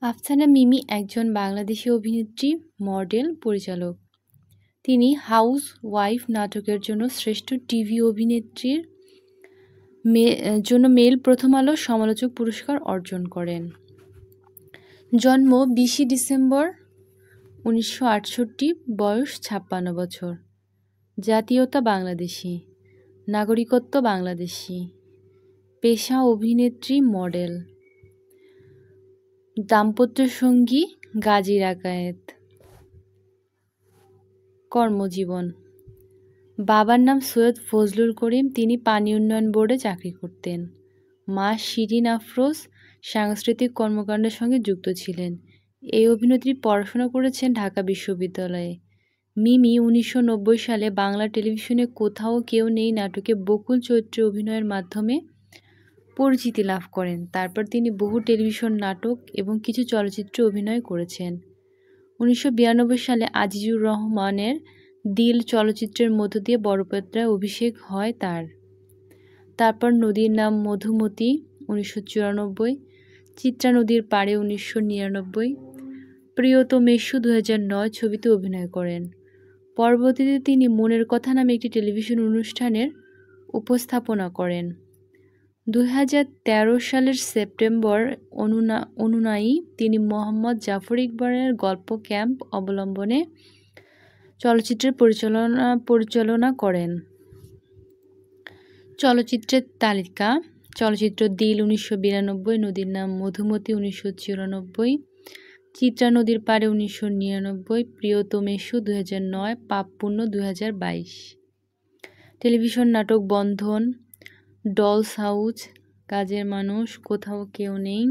আফসানা মিমি একজন বাংলাদেশী অভিনেত্রী, মডেল, পরিচালক। তিনি হাউস ওয়াইফ নাটকের জন্য শ্রেষ্ঠ টিভি অভিনেত্রীর জন্য মেল প্রথম আলো সমালোচক পুরস্কার অর্জন করেন। জন্ম 20 ডিসেম্বর 1968, বয়স 56 বছর। জাতীয়তা বাংলাদেশী, নাগরিকত্ব বাংলাদেশী, পেশা অভিনেত্রী, মডেল। দাম্পত্য সঙ্গী গাজী রাকায়েত। কর্মজীবন: বাবার নাম সৈয়দ ফজলুল করিম, তিনি পানি উন্নয়ন বোর্ডে চাকরি করতেন। মা শিরিন আফরোজ সাংস্কৃতিক কর্মকাণ্ডের সঙ্গে যুক্ত ছিলেন। এই অভিনেত্রী পড়াশোনা করেছেন ঢাকা বিশ্ববিদ্যালয়ে। মিমি 1990 সালে বাংলা টেলিভিশনে কোথাও কেউ নেই নাটকে বকুল চরিত্রে অভিনয়ের মাধ্যমে পরিচিতি লাভ করেন। তারপর তিনি বহু টেলিভিশন নাটক এবং কিছু চলচ্চিত্রে অভিনয় করেছেন। 1992 সালে আজিজুর রহমানের দিল চলচ্চিত্রের মধ্য দিয়ে বড় পর্দায় অভিষেক হয় তার। তারপর নদীর নাম মধুমতি 1994, চিত্রা নদীর পাড়ে 1999, প্রিয়তমেষু 2009 ছবিতে অভিনয় করেন। পরবর্তীতে তিনি মনের কথা নামে একটি টেলিভিশন অনুষ্ঠানের উপস্থাপনা করেন। 2013 সালের সেপ্টেম্বর অনুযায়ী তিনি মোহাম্মদ জাফর ইকবালের গল্প ক্যাম্প অবলম্বনে চলচ্চিত্রের পরিচালনা করেন। চলচ্চিত্রের তালিকা: চলচ্চিত্র দিল 1992, নদীর নাম মধুমতি 1994, চিত্রা নদীর পাড়ে 1999, প্রিয়তমেষু 2009, পাপ পুণ্য 2022। টেলিভিশন নাটক: বন্ধন, ডলস হাউস, কাজের মানুষ, কোথাও কেউ নেই,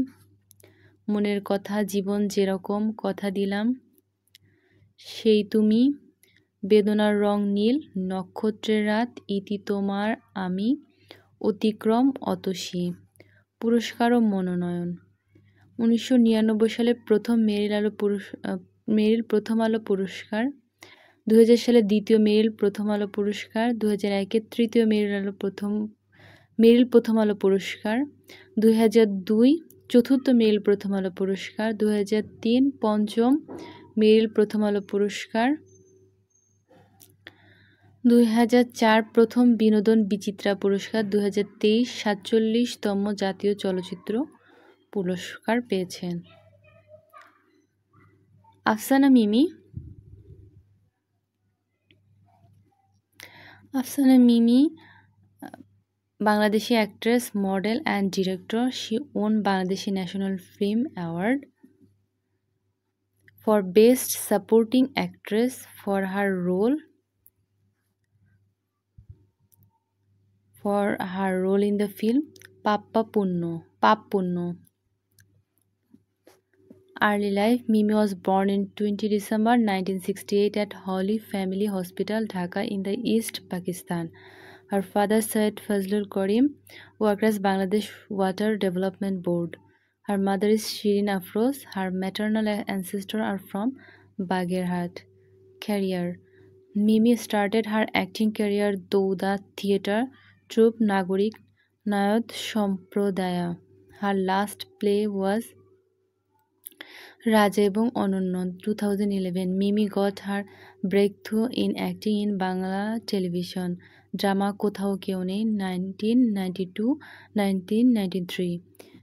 মনের কথা, জীবন যেরকম, কথা দিলাম, সেই তুমি, বেদনার রং নীল, নক্ষত্রের রাত, ইতি তোমার আমি, অতিক্রম, অতসী। পুরস্কার ও মনোনয়ন: 1999 সালে প্রথম মেরিল প্রথম আলো পুরস্কার, 2000 সালে দ্বিতীয় মেরিল প্রথম আলো পুরস্কার, 2001 তৃতীয় মেরিল প্রথম আলো পুরস্কার, 2002 চতুর্থ মেরিল প্রথম আলো পুরস্কার, 2003 পঞ্চম মেরিল প্রথম আলো পুরস্কার, 2004 প্রথম বিনোদন বিচিত্রা পুরস্কার, 2023 47তম জাতীয় চলচ্চিত্র পুরস্কার পেয়েছেন। আফসানা মিমি Bangladeshi actress, model and director. She won Bangladeshi National Film Award for Best Supporting Actress for her role in the film Pap Punno. Early life: Mimi was born in 20 December 1968 at Holy Family Hospital, Dhaka in the East Pakistan. Her father, Syed Fazlul Karim, worked as Bangladesh Water Development Board. Her mother is Shirin Afroz. Her maternal ancestors are from Bagherhat. Career: Mimi started her acting career Douda Theatre Troupe Nagorik Nayod Samprodaya. Her last play was Raja ebong Ononno 2011. Mimi got her breakthrough in acting in Bangla television drama Kothao Keu Nei 1992-1993.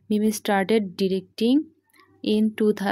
Mimi started directing in 2000.